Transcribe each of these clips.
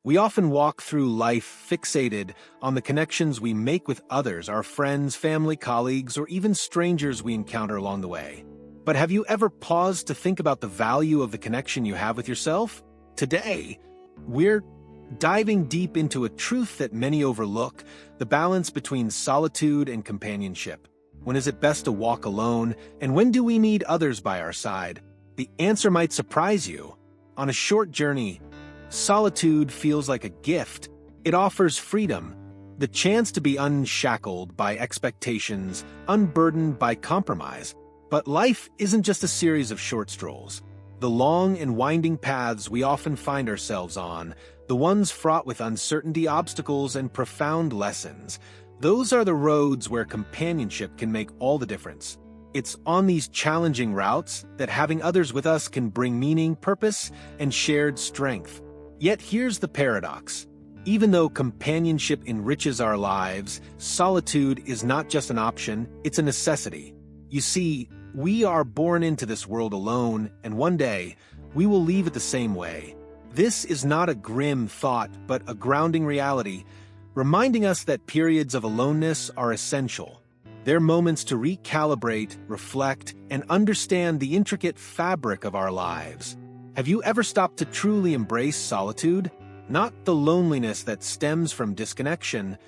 We often walk through life fixated on the connections we make with others, our friends, family, colleagues, or even strangers we encounter along the way. But have you ever paused to think about the value of the connection you have with yourself? Today, we're diving deep into a truth that many overlook: the balance between solitude and companionship. When is it best to walk alone, and when do we need others by our side? The answer might surprise you. On a short journey, solitude feels like a gift. It offers freedom, the chance to be unshackled by expectations, unburdened by compromise. But life isn't just a series of short strolls. The long and winding paths we often find ourselves on, the ones fraught with uncertainty, obstacles, and profound lessons, those are the roads where companionship can make all the difference. It's on these challenging routes that having others with us can bring meaning, purpose, and shared strength. Yet here's the paradox. Even though companionship enriches our lives, solitude is not just an option, it's a necessity. You see, we are born into this world alone, and one day, we will leave it the same way. This is not a grim thought, but a grounding reality, reminding us that periods of aloneness are essential. They're moments to recalibrate, reflect, and understand the intricate fabric of our lives. Have you ever stopped to truly embrace solitude? Not the loneliness that stems from disconnection,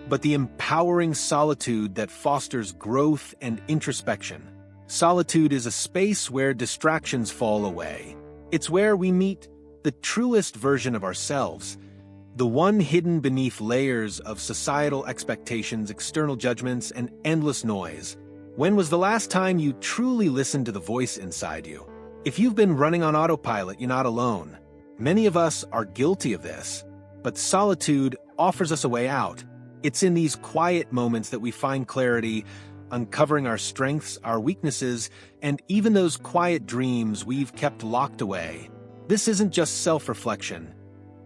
but the empowering solitude that fosters growth and introspection. Solitude is a space where distractions fall away. It's where we meet the truest version of ourselves, the one hidden beneath layers of societal expectations, external judgments, and endless noise. When was the last time you truly listened to the voice inside you? If you've been running on autopilot, you're not alone. Many of us are guilty of this, but solitude offers us a way out. It's in these quiet moments that we find clarity, uncovering our strengths, our weaknesses, and even those quiet dreams we've kept locked away. This isn't just self-reflection.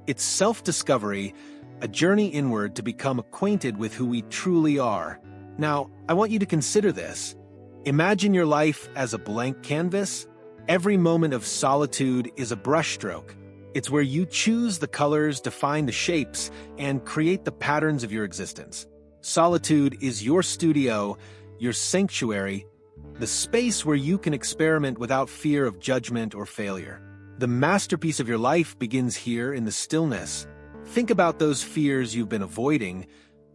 It's self-discovery, a journey inward to become acquainted with who we truly are. Now, I want you to consider this. Imagine your life as a blank canvas. Every moment of solitude is a brushstroke. It's where you choose the colors, define the shapes, and create the patterns of your existence. Solitude is your studio, your sanctuary, the space where you can experiment without fear of judgment or failure. The masterpiece of your life begins here in the stillness. Think about those fears you've been avoiding,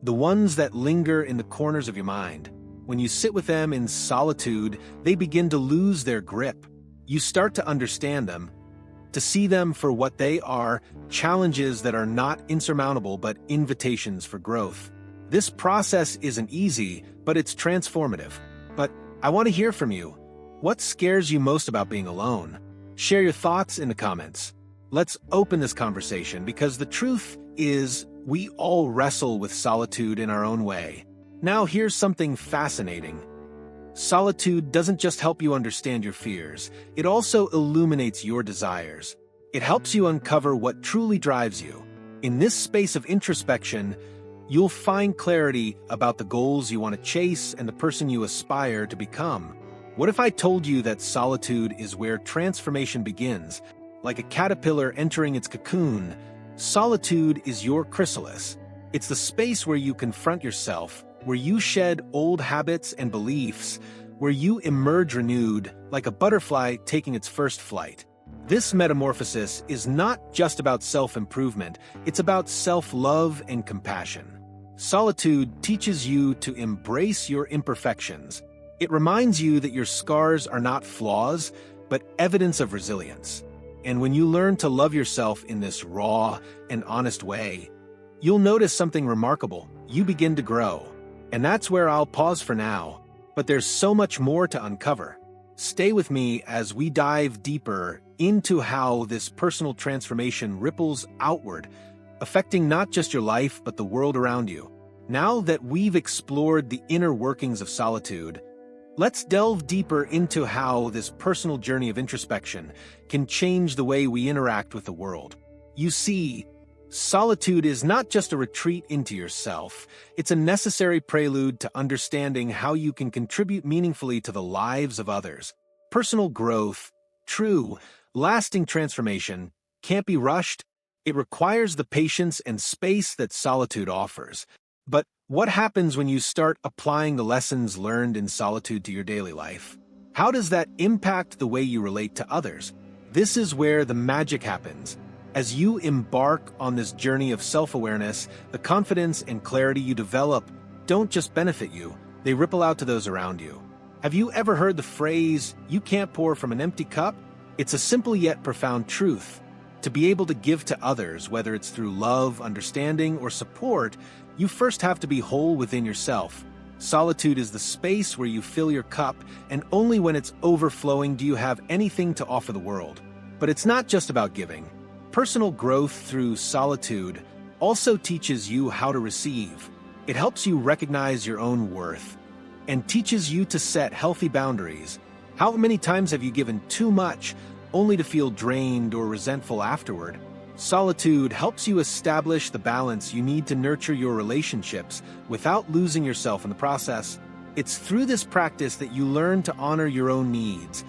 the ones that linger in the corners of your mind. When you sit with them in solitude, they begin to lose their grip. You start to understand them, to see them for what they are, challenges that are not insurmountable but invitations for growth. This process isn't easy, but it's transformative. But I want to hear from you. What scares you most about being alone? Share your thoughts in the comments. Let's open this conversation, because the truth is, we all wrestle with solitude in our own way. Now here's something fascinating. Solitude doesn't just help you understand your fears, it also illuminates your desires. It helps you uncover what truly drives you. In this space of introspection, you'll find clarity about the goals you want to chase and the person you aspire to become. What if I told you that solitude is where transformation begins? Like a caterpillar entering its cocoon, solitude is your chrysalis. It's the space where you confront yourself, where you shed old habits and beliefs, where you emerge renewed, like a butterfly taking its first flight. This metamorphosis is not just about self-improvement, it's about self-love and compassion. Solitude teaches you to embrace your imperfections. It reminds you that your scars are not flaws, but evidence of resilience. And when you learn to love yourself in this raw and honest way, you'll notice something remarkable. You begin to grow. And that's where I'll pause for now. But there's so much more to uncover. Stay with me as we dive deeper into how this personal transformation ripples outward, affecting not just your life, but the world around you. Now that we've explored the inner workings of solitude, let's delve deeper into how this personal journey of introspection can change the way we interact with the world. You see, solitude is not just a retreat into yourself, it's a necessary prelude to understanding how you can contribute meaningfully to the lives of others. Personal growth, true, lasting transformation, can't be rushed, It requires the patience and space that solitude offers. But what happens when you start applying the lessons learned in solitude to your daily life? How does that impact the way you relate to others? This is where the magic happens. As you embark on this journey of self-awareness, the confidence and clarity you develop don't just benefit you, they ripple out to those around you. Have you ever heard the phrase, "You can't pour from an empty cup"? It's a simple yet profound truth. To be able to give to others, whether it's through love, understanding, or support, you first have to be whole within yourself. Solitude is the space where you fill your cup, and only when it's overflowing do you have anything to offer the world. But it's not just about giving. Personal growth through solitude also teaches you how to receive. It helps you recognize your own worth and teaches you to set healthy boundaries. How many times have you given too much only to feel drained or resentful afterward? Solitude helps you establish the balance you need to nurture your relationships without losing yourself in the process. It's through this practice that you learn to honor your own needs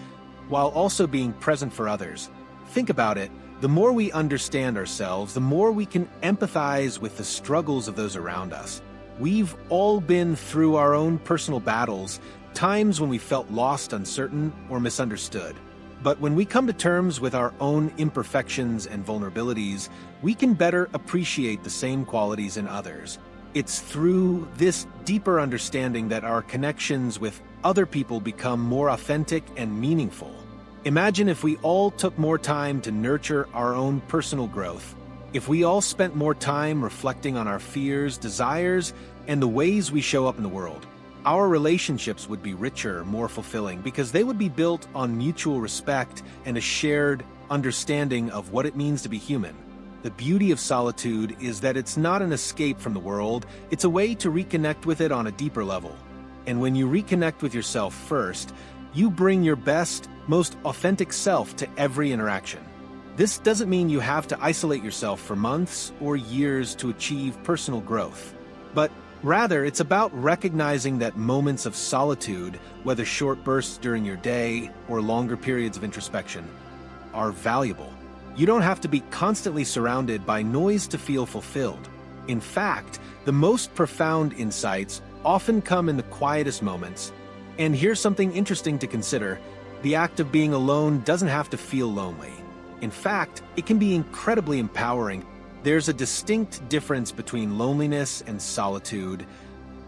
while also being present for others. Think about it. The more we understand ourselves, the more we can empathize with the struggles of those around us. We've all been through our own personal battles, times when we felt lost, uncertain, or misunderstood. But when we come to terms with our own imperfections and vulnerabilities, we can better appreciate the same qualities in others. It's through this deeper understanding that our connections with other people become more authentic and meaningful. Imagine if we all took more time to nurture our own personal growth. If we all spent more time reflecting on our fears, desires, and the ways we show up in the world, our relationships would be richer, more fulfilling, because they would be built on mutual respect and a shared understanding of what it means to be human. The beauty of solitude is that it's not an escape from the world, it's a way to reconnect with it on a deeper level. And when you reconnect with yourself first, you bring your best, most authentic self to every interaction. This doesn't mean you have to isolate yourself for months or years to achieve personal growth. But rather, it's about recognizing that moments of solitude, whether short bursts during your day or longer periods of introspection, are valuable. You don't have to be constantly surrounded by noise to feel fulfilled. In fact, the most profound insights often come in the quietest moments. And here's something interesting to consider. The act of being alone doesn't have to feel lonely. In fact, it can be incredibly empowering. There's a distinct difference between loneliness and solitude,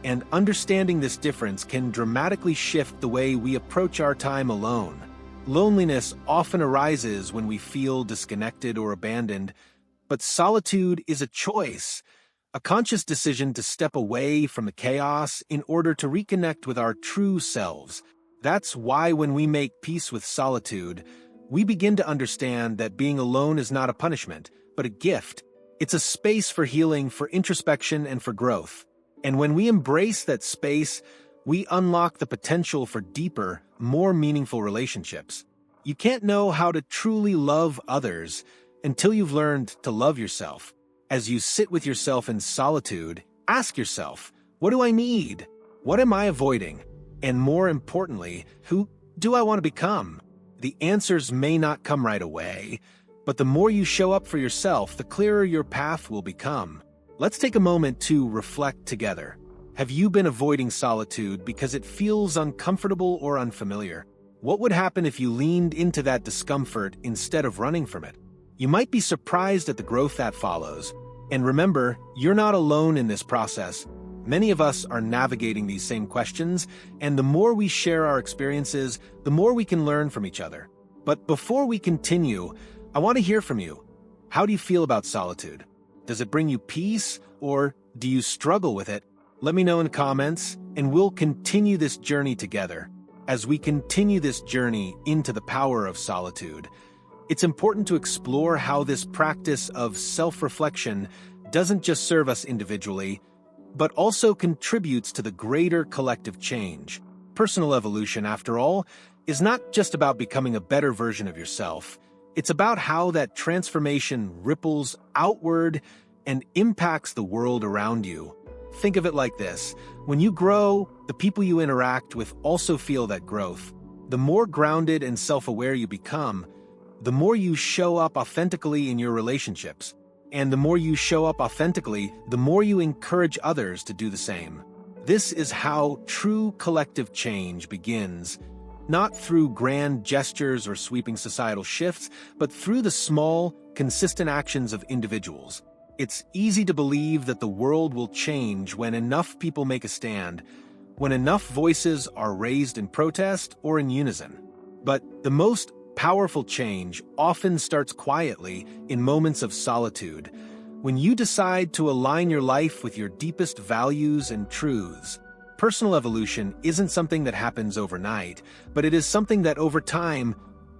and understanding this difference can dramatically shift the way we approach our time alone. Loneliness often arises when we feel disconnected or abandoned, but solitude is a choice, a conscious decision to step away from the chaos in order to reconnect with our true selves. That's why when we make peace with solitude, we begin to understand that being alone is not a punishment, but a gift. It's a space for healing, for introspection, and for growth. And when we embrace that space, we unlock the potential for deeper, more meaningful relationships. You can't know how to truly love others until you've learned to love yourself. As you sit with yourself in solitude, ask yourself, what do I need? What am I avoiding? And more importantly, who do I want to become? The answers may not come right away, but the more you show up for yourself, the clearer your path will become. Let's take a moment to reflect together. Have you been avoiding solitude because it feels uncomfortable or unfamiliar? What would happen if you leaned into that discomfort instead of running from it? You might be surprised at the growth that follows. And remember, you're not alone in this process. Many of us are navigating these same questions, and the more we share our experiences, the more we can learn from each other. But before we continue, I want to hear from you. How do you feel about solitude? Does it bring you peace, or do you struggle with it? Let me know in the comments, and we'll continue this journey together. As we continue this journey into the power of solitude, it's important to explore how this practice of self-reflection doesn't just serve us individually, but also contributes to the greater collective change. Personal evolution, after all, is not just about becoming a better version of yourself. It's about how that transformation ripples outward and impacts the world around you. Think of it like this. When you grow, the people you interact with also feel that growth. The more grounded and self-aware you become, the more you show up authentically in your relationships. And the more you show up authentically, the more you encourage others to do the same. This is how true collective change begins, not through grand gestures or sweeping societal shifts, but through the small, consistent actions of individuals. It's easy to believe that the world will change when enough people make a stand, when enough voices are raised in protest or in unison. But the most powerful change often starts quietly in moments of solitude, when you decide to align your life with your deepest values and truths. Personal evolution isn't something that happens overnight, but it is something that over time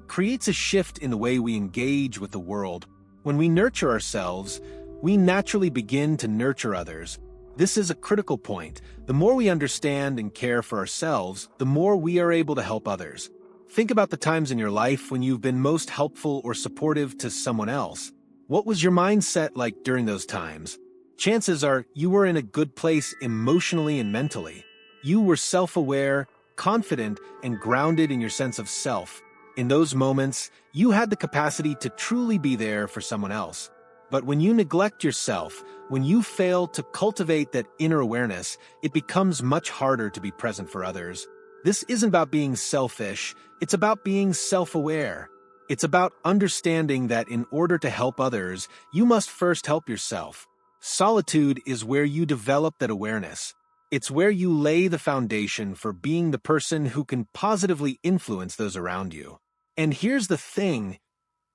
creates a shift in the way we engage with the world. When we nurture ourselves, we naturally begin to nurture others. This is a critical point. The more we understand and care for ourselves, the more we are able to help others. Think about the times in your life when you've been most helpful or supportive to someone else. What was your mindset like during those times? Chances are you were in a good place emotionally and mentally. You were self-aware, confident, and grounded in your sense of self. In those moments, you had the capacity to truly be there for someone else. But when you neglect yourself, when you fail to cultivate that inner awareness, it becomes much harder to be present for others. This isn't about being selfish, it's about being self-aware. It's about understanding that in order to help others, you must first help yourself. Solitude is where you develop that awareness. It's where you lay the foundation for being the person who can positively influence those around you. And here's the thing,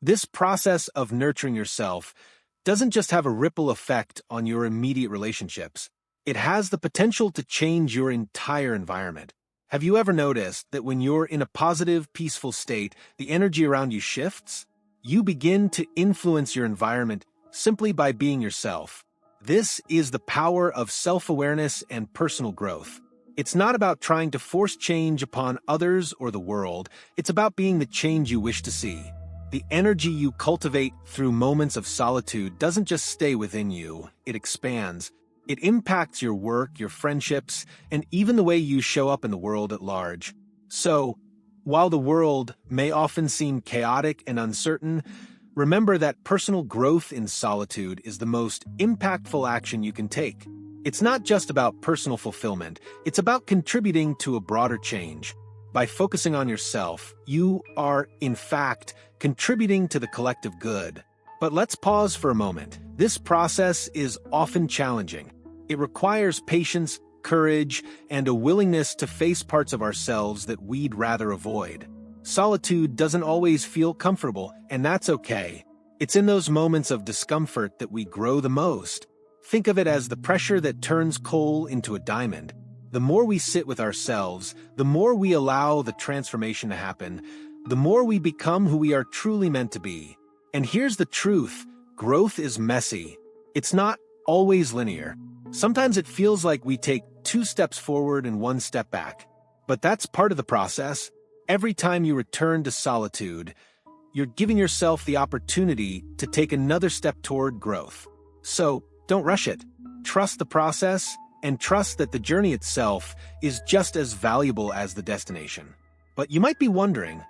this process of nurturing yourself doesn't just have a ripple effect on your immediate relationships. It has the potential to change your entire environment. Have you ever noticed that when you're in a positive, peaceful state, the energy around you shifts? You begin to influence your environment simply by being yourself. This is the power of self-awareness and personal growth. It's not about trying to force change upon others or the world. It's about being the change you wish to see. The energy you cultivate through moments of solitude doesn't just stay within you, it expands. It impacts your work, your friendships, and even the way you show up in the world at large. So, while the world may often seem chaotic and uncertain, remember that personal growth in solitude is the most impactful action you can take. It's not just about personal fulfillment, it's about contributing to a broader change. By focusing on yourself, you are, in fact, contributing to the collective good. But let's pause for a moment. This process is often challenging. It requires patience, courage, and a willingness to face parts of ourselves that we'd rather avoid. Solitude doesn't always feel comfortable, and that's okay. It's in those moments of discomfort that we grow the most. Think of it as the pressure that turns coal into a diamond. The more we sit with ourselves, the more we allow the transformation to happen, the more we become who we are truly meant to be. And here's the truth, growth is messy. It's not always linear. Sometimes it feels like we take 2 steps forward and 1 step back. But that's part of the process. Every time you return to solitude, you're giving yourself the opportunity to take another step toward growth. So, don't rush it. Trust the process, and trust that the journey itself is just as valuable as the destination. But you might be wondering,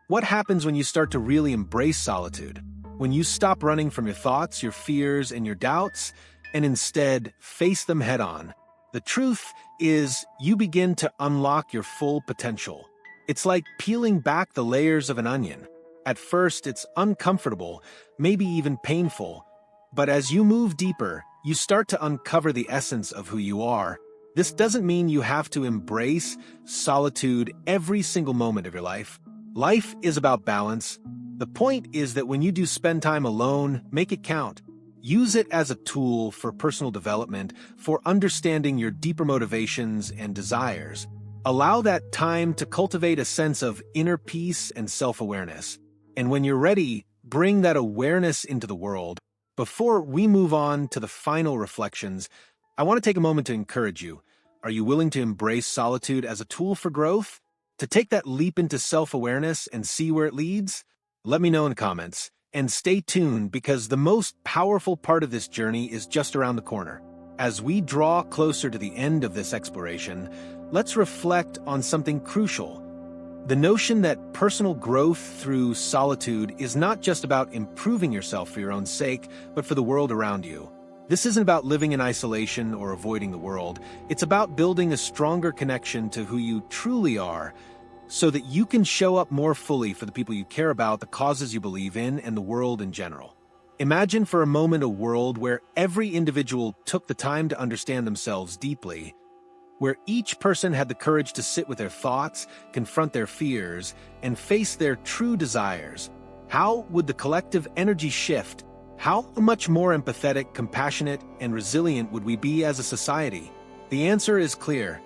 what happens when you start to really embrace solitude? When you stop running from your thoughts, your fears, and your doubts, and instead face them head-on? The truth is, you begin to unlock your full potential. It's like peeling back the layers of an onion. At first, it's uncomfortable, maybe even painful. But as you move deeper, you start to uncover the essence of who you are. This doesn't mean you have to embrace solitude every single moment of your life. Life is about balance. The point is that when you do spend time alone, make it count. Use it as a tool for personal development, for understanding your deeper motivations and desires. Allow that time to cultivate a sense of inner peace and self-awareness. And when you're ready, bring that awareness into the world. Before we move on to the final reflections, I want to take a moment to encourage you. Are you willing to embrace solitude as a tool for growth? To take that leap into self-awareness and see where it leads? Let me know in the comments. And stay tuned, because the most powerful part of this journey is just around the corner. As we draw closer to the end of this exploration, let's reflect on something crucial. The notion that personal growth through solitude is not just about improving yourself for your own sake, but for the world around you. This isn't about living in isolation or avoiding the world. It's about building a stronger connection to who you truly are, so that you can show up more fully for the people you care about, the causes you believe in, and the world in general. Imagine for a moment a world where every individual took the time to understand themselves deeply, where each person had the courage to sit with their thoughts, confront their fears, and face their true desires. How would the collective energy shift? How much more empathetic, compassionate, and resilient would we be as a society? The answer is clear.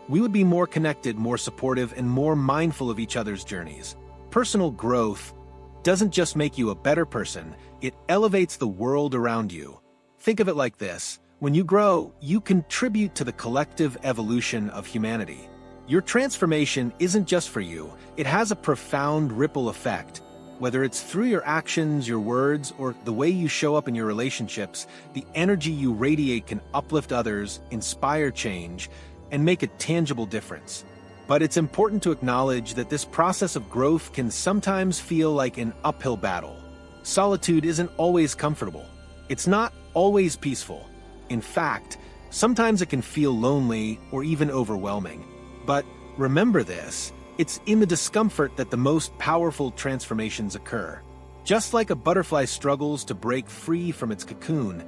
We would be more connected, more supportive, and more mindful of each other's journeys. Personal growth doesn't just make you a better person, it elevates the world around you. Think of it like this. When you grow, you contribute to the collective evolution of humanity. Your transformation isn't just for you, it has a profound ripple effect. Whether it's through your actions, your words, or the way you show up in your relationships, the energy you radiate can uplift others, inspire change, and make a tangible difference. But it's important to acknowledge that this process of growth can sometimes feel like an uphill battle. Solitude isn't always comfortable. It's not always peaceful. In fact, sometimes it can feel lonely or even overwhelming. But remember this, it's in the discomfort that the most powerful transformations occur. Just like a butterfly struggles to break free from its cocoon,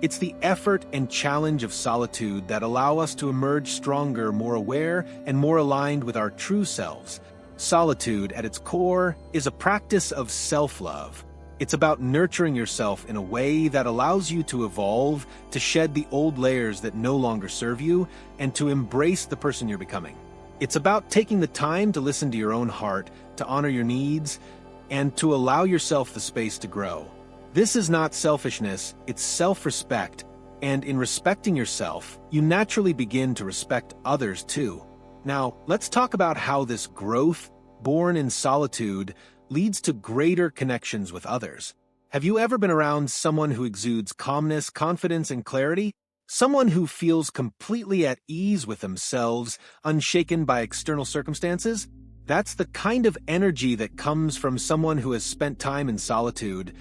it's the effort and challenge of solitude that allow us to emerge stronger, more aware, and more aligned with our true selves. Solitude, at its core, is a practice of self-love. It's about nurturing yourself in a way that allows you to evolve, to shed the old layers that no longer serve you, and to embrace the person you're becoming. It's about taking the time to listen to your own heart, to honor your needs, and to allow yourself the space to grow. This is not selfishness, it's self-respect, and in respecting yourself, you naturally begin to respect others too. Now, let's talk about how this growth, born in solitude, leads to greater connections with others. Have you ever been around someone who exudes calmness, confidence, and clarity? Someone who feels completely at ease with themselves, unshaken by external circumstances? That's the kind of energy that comes from someone who has spent time in solitude,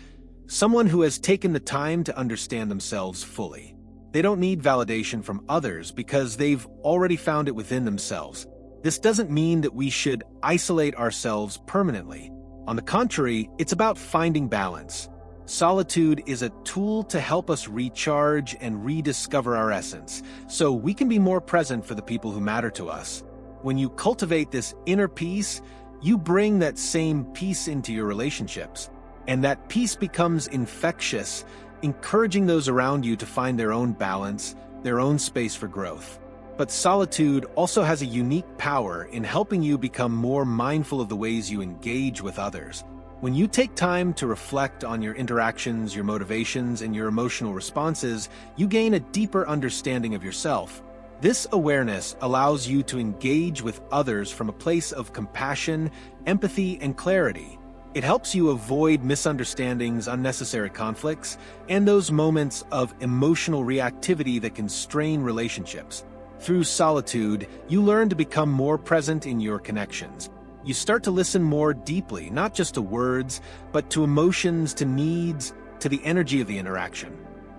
someone who has taken the time to understand themselves fully. They don't need validation from others because they've already found it within themselves. This doesn't mean that we should isolate ourselves permanently. On the contrary, it's about finding balance. Solitude is a tool to help us recharge and rediscover our essence, so we can be more present for the people who matter to us. When you cultivate this inner peace, you bring that same peace into your relationships, and that peace becomes infectious, encouraging those around you to find their own balance, their own space for growth. But solitude also has a unique power in helping you become more mindful of the ways you engage with others. When you take time to reflect on your interactions, your motivations, and your emotional responses, you gain a deeper understanding of yourself. This awareness allows you to engage with others from a place of compassion, empathy, and clarity. It helps you avoid misunderstandings, unnecessary conflicts, and those moments of emotional reactivity that can strain relationships. Through solitude, you learn to become more present in your connections. You start to listen more deeply, not just to words, but to emotions, to needs, to the energy of the interaction.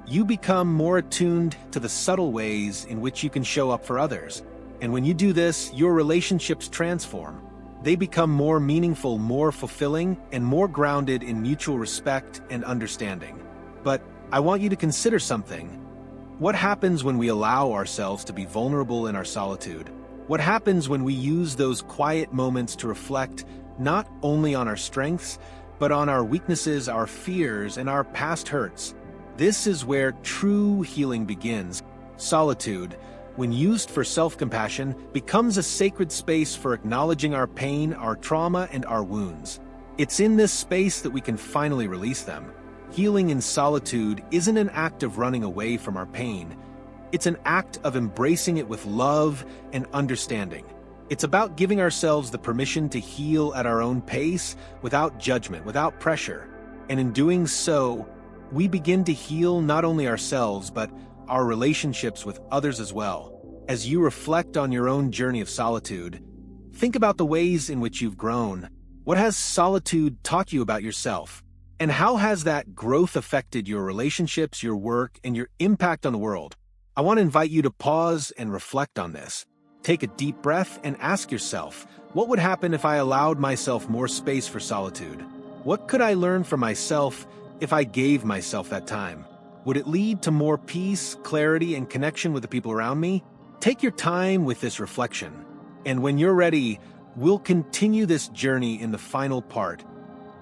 You become more attuned to the subtle ways in which you can show up for others. And when you do this, your relationships transform. They become more meaningful, more fulfilling, and more grounded in mutual respect and understanding. But I want you to consider something. What happens when we allow ourselves to be vulnerable in our solitude? What happens when we use those quiet moments to reflect not only on our strengths, but on our weaknesses, our fears, and our past hurts? This is where true healing begins. Solitude, when used for self-compassion, becomes a sacred space for acknowledging our pain, our trauma, and our wounds. It's in this space that we can finally release them. Healing in solitude isn't an act of running away from our pain. It's an act of embracing it with love and understanding. It's about giving ourselves the permission to heal at our own pace, without judgment, without pressure. And in doing so, we begin to heal not only ourselves, but our relationships with others as well. As you reflect on your own journey of solitude, Think about the ways in which you've grown. What has solitude taught you about yourself? And how has that growth affected your relationships, your work, and your impact on the world? I want to invite you to pause and reflect on this. Take a deep breath and ask yourself, what would happen if I allowed myself more space for solitude? What could I learn from myself if I gave myself that time? Would it lead to more peace, clarity, and connection with the people around me? Take your time with this reflection. And when you're ready, we'll continue this journey in the final part,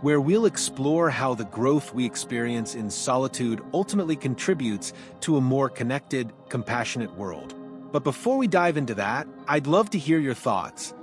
where we'll explore how the growth we experience in solitude ultimately contributes to a more connected, compassionate world. But before we dive into that, I'd love to hear your thoughts.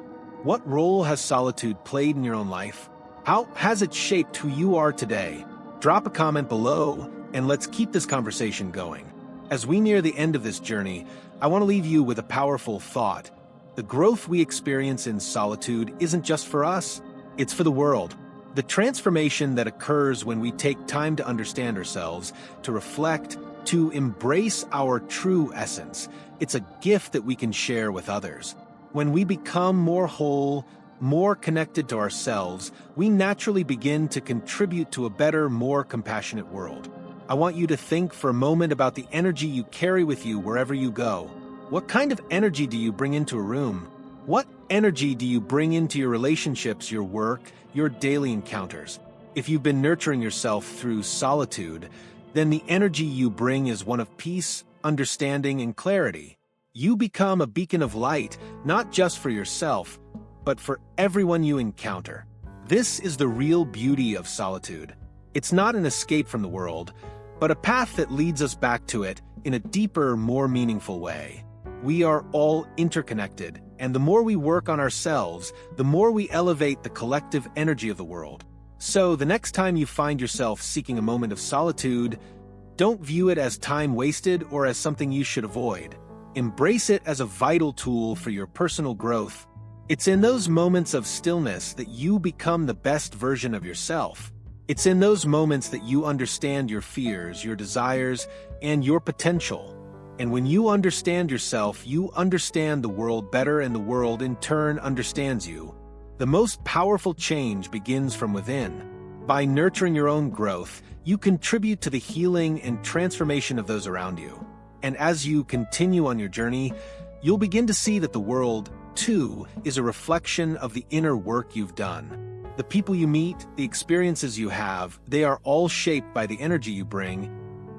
What role has solitude played in your own life? How has it shaped who you are today? Drop a comment below, and let's keep this conversation going. As we near the end of this journey, I want to leave you with a powerful thought. The growth we experience in solitude isn't just for us, it's for the world. The transformation that occurs when we take time to understand ourselves, to reflect, to embrace our true essence, it's a gift that we can share with others. When we become more whole, more connected to ourselves, we naturally begin to contribute to a better, more compassionate world. I want you to think for a moment about the energy you carry with you wherever you go. What kind of energy do you bring into a room? What energy do you bring into your relationships, your work, your daily encounters? If you've been nurturing yourself through solitude, then the energy you bring is one of peace, understanding, and clarity. You become a beacon of light, not just for yourself, but for everyone you encounter. This is the real beauty of solitude. It's not an escape from the world, but a path that leads us back to it in a deeper, more meaningful way. We are all interconnected, and the more we work on ourselves, the more we elevate the collective energy of the world. So, the next time you find yourself seeking a moment of solitude, don't view it as time wasted or as something you should avoid. Embrace it as a vital tool for your personal growth. It's in those moments of stillness that you become the best version of yourself. It's in those moments that you understand your fears, your desires, and your potential. And when you understand yourself, you understand the world better, and the world in turn understands you. The most powerful change begins from within. By nurturing your own growth, you contribute to the healing and transformation of those around you. And as you continue on your journey, you'll begin to see that the world, too, is a reflection of the inner work you've done. The people you meet, the experiences you have, they are all shaped by the energy you bring,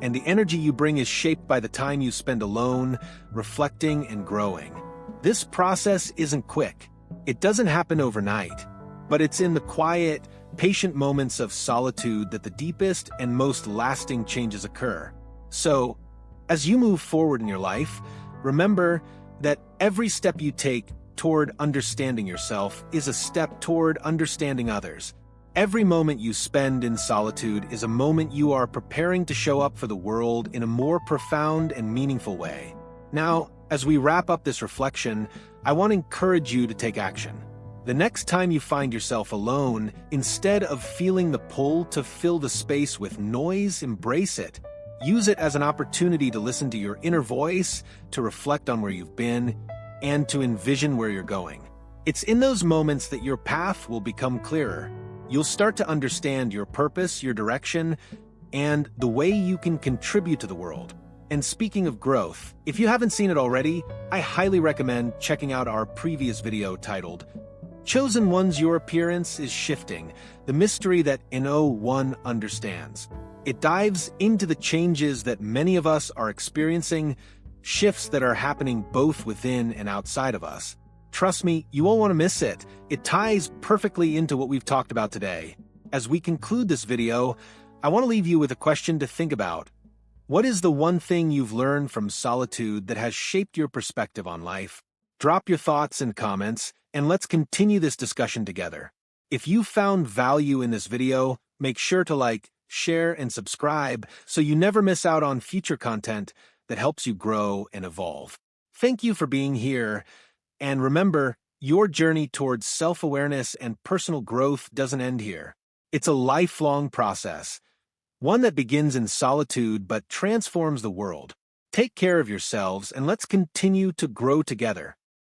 and the energy you bring is shaped by the time you spend alone, reflecting and growing. This process isn't quick. It doesn't happen overnight, but it's in the quiet, patient moments of solitude that the deepest and most lasting changes occur. So, as you move forward in your life, remember that every step you take toward understanding yourself is a step toward understanding others. Every moment you spend in solitude is a moment you are preparing to show up for the world in a more profound and meaningful way. Now, as we wrap up this reflection, I want to encourage you to take action. The next time you find yourself alone, instead of feeling the pull to fill the space with noise, embrace it. Use it as an opportunity to listen to your inner voice, to reflect on where you've been, and to envision where you're going. It's in those moments that your path will become clearer. You'll start to understand your purpose, your direction, and the way you can contribute to the world. And speaking of growth, if you haven't seen it already, I highly recommend checking out our previous video titled, Chosen One's Your Appearance is Shifting, the mystery that no one understands. It dives into the changes that many of us are experiencing, shifts that are happening both within and outside of us. Trust me, you won't want to miss it. It ties perfectly into what we've talked about today. As we conclude this video, I want to leave you with a question to think about. What is the one thing you've learned from solitude that has shaped your perspective on life? Drop your thoughts and comments, and let's continue this discussion together. If you found value in this video, make sure to like, share, and subscribe so you never miss out on future content that helps you grow and evolve. Thank you for being here. And remember, your journey towards self-awareness and personal growth doesn't end here. It's a lifelong process, one that begins in solitude but transforms the world. Take care of yourselves, and let's continue to grow together.